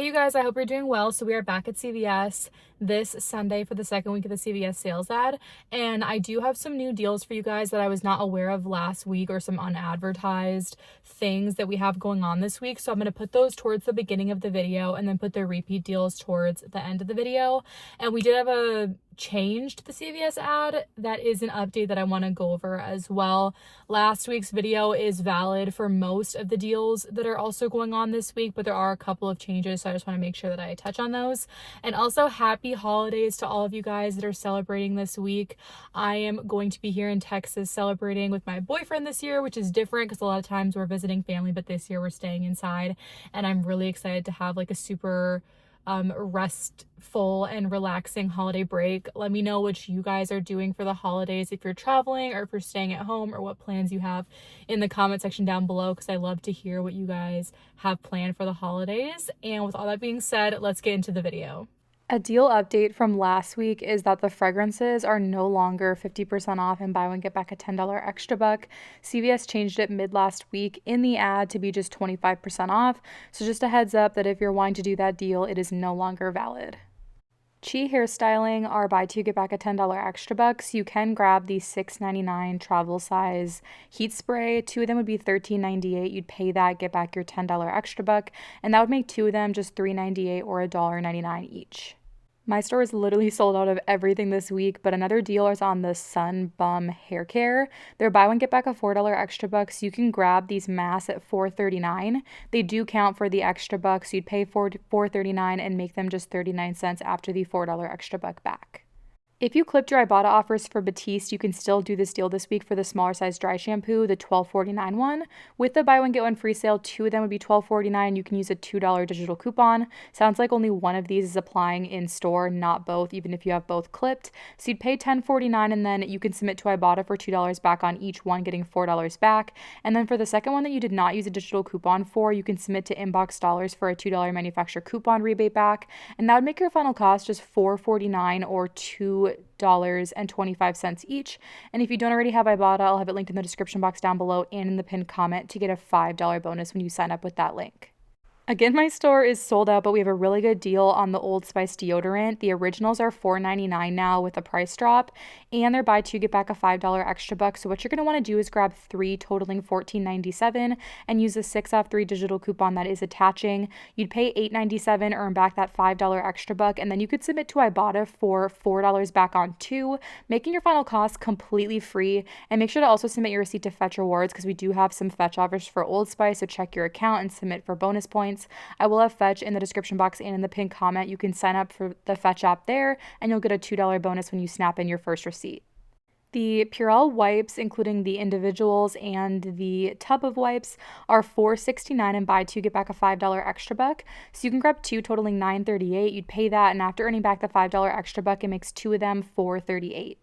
Hey you guys, I hope you're doing well. So we are back at CVS this Sunday for the second week of the CVS sales ad. And I do have some new deals for you guys that I was not aware of last week, or some unadvertised things that we have going on this week. So I'm going to put those towards the beginning of the video and then put the repeat deals towards the end of the video. And we did have a change to the CVS ad that is an update that I want to go over as well. Last week's video is valid for most of the deals that are also going on this week, but there are a couple of changes, so I just want to make sure that I touch on those. And also happy holidays to all of you guys that are celebrating this week. I am going to be here in Texas celebrating with my boyfriend this year, which is different because a lot of times we're visiting family, but this year we're staying inside, and I'm really excited to have like a super restful and relaxing holiday break. Let me know what you guys are doing for the holidays, if you're traveling or if you're staying at home, or what plans you have in the comment section down below, because I love to hear what you guys have planned for the holidays. And with all that being said, let's get into the video. A deal update from last week is that the fragrances are no longer 50% off and buy one get back a $10 extra buck. CVS changed it mid last week in the ad to be just 25% off. So just a heads up that if you're wanting to do that deal, it is no longer valid. Chi hairstyling are buy two get back a $10 extra bucks. You can grab the $6.99 travel size heat spray. Two of them would be $13.98. You'd pay that, get back your $10 extra buck, and that would make two of them just $3.98 or $1.99 each. My store is literally sold out of everything this week, but another deal is on the Sun Bum hair care. They're buy one get back a $4 extra bucks. You can grab these masks at $4.39. They do count for the extra bucks. You'd pay $4.39 and make them just 39 cents after the $4 extra buck back. If you clipped your Ibotta offers for Batiste, you can still do this deal this week for the smaller size dry shampoo, the $12.49 one. With the buy one get one free sale, two of them would be $12.49. You can use a $2 digital coupon. Sounds like only one of these is applying in store, not both, even if you have both clipped. So you'd pay $10.49, and then you can submit to Ibotta for $2 back on each one, getting $4 back. And then for the second one that you did not use a digital coupon for, you can submit to Inbox Dollars for a $2 manufacturer coupon rebate back. And that would make your final cost just $4.49 or $2.25 each. And if you don't already have Ibotta, I'll have it linked in the description box down below and in the pinned comment to get a $5 bonus when you sign up with that link. Again, my store is sold out, but we have a really good deal on the Old Spice deodorant. The originals are $4.99 now with a price drop, and they're buy two get back a $5 extra buck. So what you're going to want to do is grab three totaling $14.97 and use the 6 off 3 digital coupon that is attaching. You'd pay $8.97, earn back that $5 extra buck, and then you could submit to Ibotta for $4 back on two, making your final cost completely free. And make sure to also submit your receipt to Fetch Rewards, because we do have some Fetch offers for Old Spice, so check your account and submit for bonus points. I will have Fetch in the description box and in the pinned comment. You can sign up for the Fetch app there, and you'll get a $2 bonus when you snap in your first receipt. The Purell wipes, including the individuals and the tub of wipes, are $4.69 and buy two get back a $5 extra buck. So you can grab two totaling $9.38. You'd pay that, and after earning back the $5 extra buck, it makes two of them $4.38.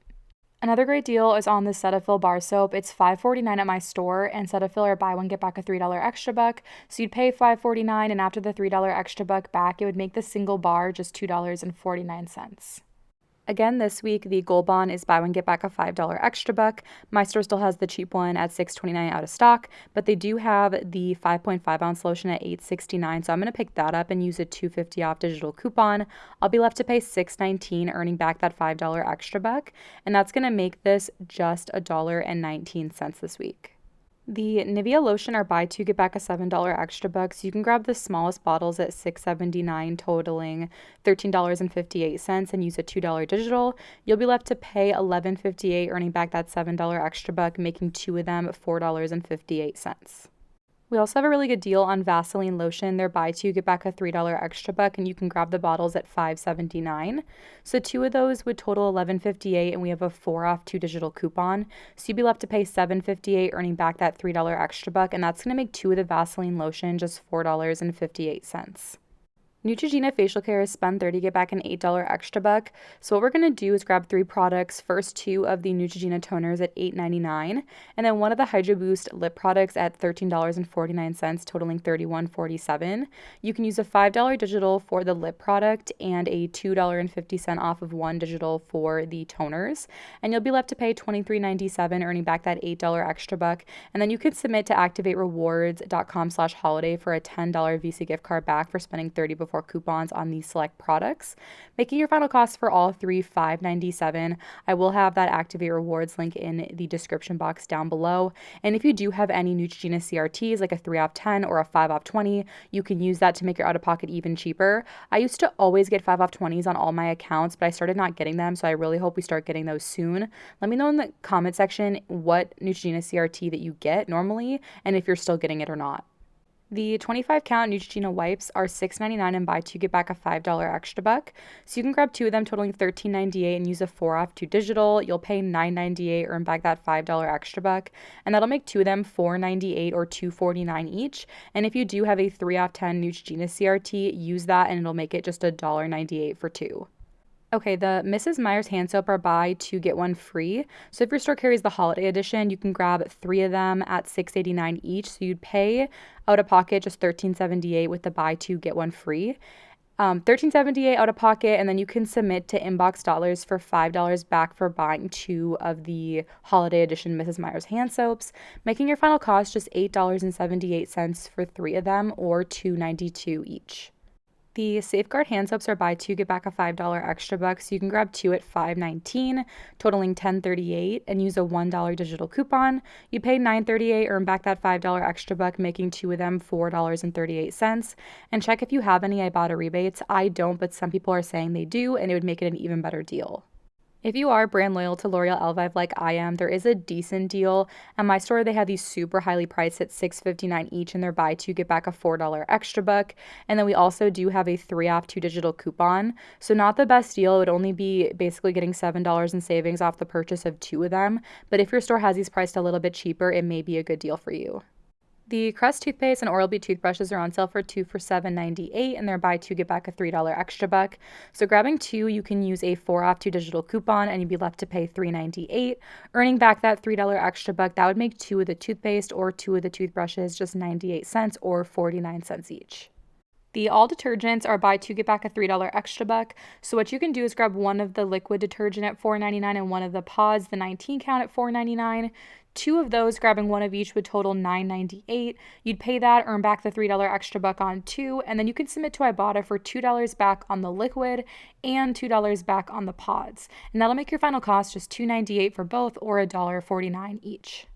Another great deal is on the Cetaphil bar soap. It's $5.49 at my store, and Cetaphil are buy one get back a $3 extra buck. So you'd pay $5.49, and after the $3 extra buck back, it would make the single bar just $2.49. Again, this week, the Gold Bond is buy one get back a $5 extra buck. My store still has the cheap one at $6.29 out of stock, but they do have the 5.5 ounce lotion at $8.69. So I'm going to pick that up and use a $2.50 off digital coupon. I'll be left to pay $6.19, earning back that $5 extra buck. And that's going to make this just $1.19 this week. The Nivea lotion are buy two get back a $7 extra bucks. You can grab the smallest bottles at $6.79, totaling $13.58, and use a $2 digital. You'll be left to pay $11.58, earning back that $7 extra buck, making two of them $4.58. We also have a really good deal on Vaseline lotion. They're buy two get back a $3 extra buck, and you can grab the bottles at $5.79. So two of those would total $11.58, and we have a 4 off 2 digital coupon. So you'd be left to pay $7.58, earning back that $3 extra buck, and that's going to make two of the Vaseline lotion just $4.58. Neutrogena facial care is spend $30 get back an $8 extra buck. So what we're going to do is grab 3 products. First, 2 of the Neutrogena toners at $8.99, and then 1 of the Hydro Boost lip products at $13.49, totaling $31.47. You can use a $5 digital for the lip product and a $2.50 off of 1 digital for the toners, and you'll be left to pay $23.97, earning back that $8 extra buck. And then you can submit to activaterewards.com/holiday for a $10 Visa gift card back for spending $30 before 24 coupons on these select products, making your final cost for all three $5.97. I will have that Activate Rewards link in the description box down below. And if you do have any Neutrogena CRTs, like a 3 off 10 or a 5 off 20, you can use that to make your out-of-pocket even cheaper. I used to always get 5 off 20s on all my accounts, but I started not getting them, so I really hope we start getting those soon. Let me know in the comment section what Neutrogena CRT that you get normally and if you're still getting it or not. The 25 count Neutrogena wipes are $6.99 and buy two get back a $5 extra buck. So you can grab two of them totaling $13.98 and use a 4 off 2 digital. You'll pay $9.98, earn back that $5 extra buck, and that'll make two of them $4.98 or $2.49 each. And if you do have a 3 off 10 Neutrogena CRT, use that and it'll make it just $1.98 for two. Okay, the Mrs. Meyer's hand soap are buy two get one free. So if your store carries the holiday edition, you can grab three of them at $6.89 each. So you'd pay out of pocket just $13.78 with the buy two get one free. $13.78 out of pocket, and then you can submit to Inbox Dollars for $5 back for buying two of the holiday edition Mrs. Meyer's hand soaps, making your final cost just $8.78 for three of them or $2.92 each. The Safeguard hand soaps are buy two get back a $5 extra buck, so you can grab two at $5.19, totaling $10.38, and use a $1 digital coupon. You pay $9.38, earn back that $5 extra buck, making two of them $4.38. And check if you have any Ibotta rebates. I don't, but some people are saying they do, and it would make it an even better deal. If you are brand loyal to L'Oreal Elvive like I am, there is a decent deal. At my store, they have these super highly priced at $6.59 each, and they're buy two, get back a $4 extra buck. And then we also do have a 3 off 2 digital coupon. So not the best deal. It would only be basically getting $7 in savings off the purchase of two of them. But if your store has these priced a little bit cheaper, it may be a good deal for you. The Crest toothpaste and Oral-B toothbrushes are on sale for two for $7.98, and they're buy two get back a $3 extra buck. So grabbing two, you can use a 4 off 2 digital coupon, and you'd be left to pay $3.98, earning back that $3 extra buck. That would make two of the toothpaste or two of the toothbrushes just 98 cents or 49 cents each. The all detergents are buy two get back a $3 extra buck. So what you can do is grab one of the liquid detergent at $4.99 and one of the pods, the 19 count, at $4.99. Two of those, grabbing one of each, would total $9.98. You'd pay that, earn back the $3 extra buck on two, and then you can submit to Ibotta for $2 back on the liquid and $2 back on the pods. And that'll make your final cost just $2.98 for both or $1.49 each.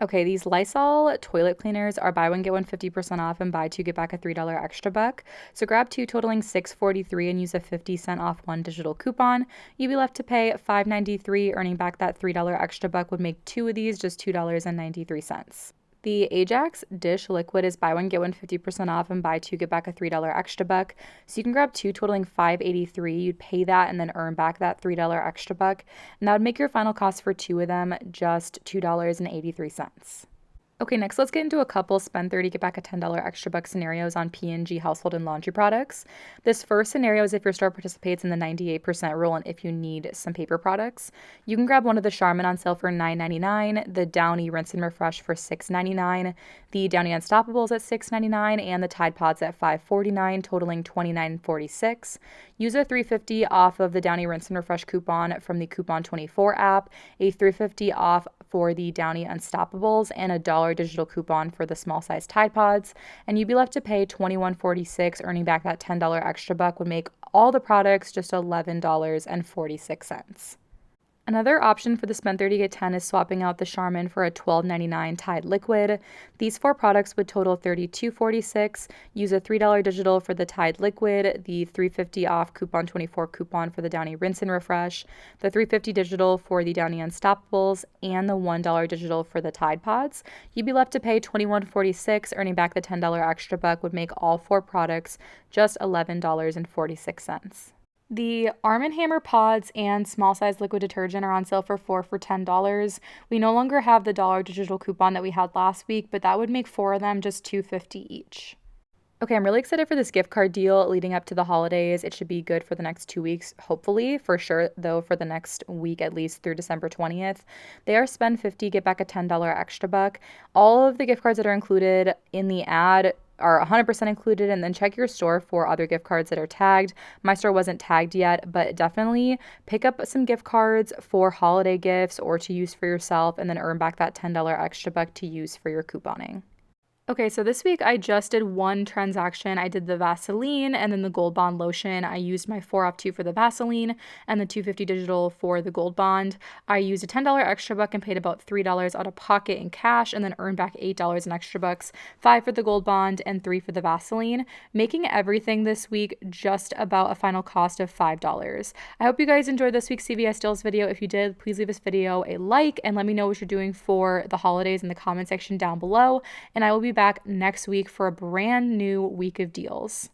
Okay, these Lysol toilet cleaners are buy one get one 50% off and buy two get back a $3 extra buck. So grab two totaling $6.43 and use a 50-cent off one digital coupon. You'd be left to pay $5.93, earning back that $3 extra buck would make two of these just $2.93. The Ajax dish liquid is buy one get one 50% off and buy two get back a $3 extra buck. So you can grab two totaling $5.83. You'd pay that and then earn back that $3 extra buck, and that would make your final cost for two of them just $2.83. Okay, next let's get into a couple spend 30 get back a $10 extra buck scenarios on P&G household and laundry products. This first scenario is if your store participates in the 98% rule and if you need some paper products. You can grab one of the Charmin on sale for $9.99, the Downy Rinse and Refresh for $6.99, the Downy Unstoppables at $6.99, and the Tide Pods at $5.49, totaling $29.46. Use a $3.50 off of the Downy Rinse and Refresh coupon from the Coupon 24 app, a $3.50 off for the Downy Unstoppables, and a $1 digital coupon for the small size Tide Pods, and you'd be left to pay $21.46. Earning back that $10 extra buck would make all the products just $11.46. Another option for the spend 30 get 10 is swapping out the Charmin for a $12.99 Tide liquid. These four products would total $32.46. Use a $3 digital for the Tide liquid, the $3.50 off Coupon 24 coupon for the Downy Rinse and Refresh, the $3.50 digital for the Downy Unstoppables, and the $1 digital for the Tide Pods. You'd be left to pay $21.46. Earning back the $10 extra buck would make all four products just $11.46. The Arm & Hammer pods and small size liquid detergent are on sale for four for $10. We no longer have the $1 digital coupon that we had last week, but that would make four of them just $2.50 each. Okay, I'm really excited for this gift card deal leading up to the holidays. It should be good for the next 2 weeks, hopefully, for sure, though, for the next week at least through December 20th. They are spend 50, get back a $10 extra buck. All of the gift cards that are included in the ad are 100% included, and then check your store for other gift cards that are tagged. My store wasn't tagged yet, but definitely pick up some gift cards for holiday gifts or to use for yourself, and then earn back that $10 extra buck to use for your couponing. Okay, so this week I just did one transaction. I did the Vaseline and then the Gold Bond lotion. I used my 4 off 2 for the Vaseline and the 250 digital for the Gold Bond. I used a $10 extra buck and paid about $3 out of pocket in cash and then earned back $8 in extra bucks, 5 for the Gold Bond and 3 for the Vaseline, making everything this week just about a final cost of $5. I hope you guys enjoyed this week's CVS deals video. If you did, please leave this video a like and let me know what you're doing for the holidays in the comment section down below, and I will be back next week for a brand new week of deals.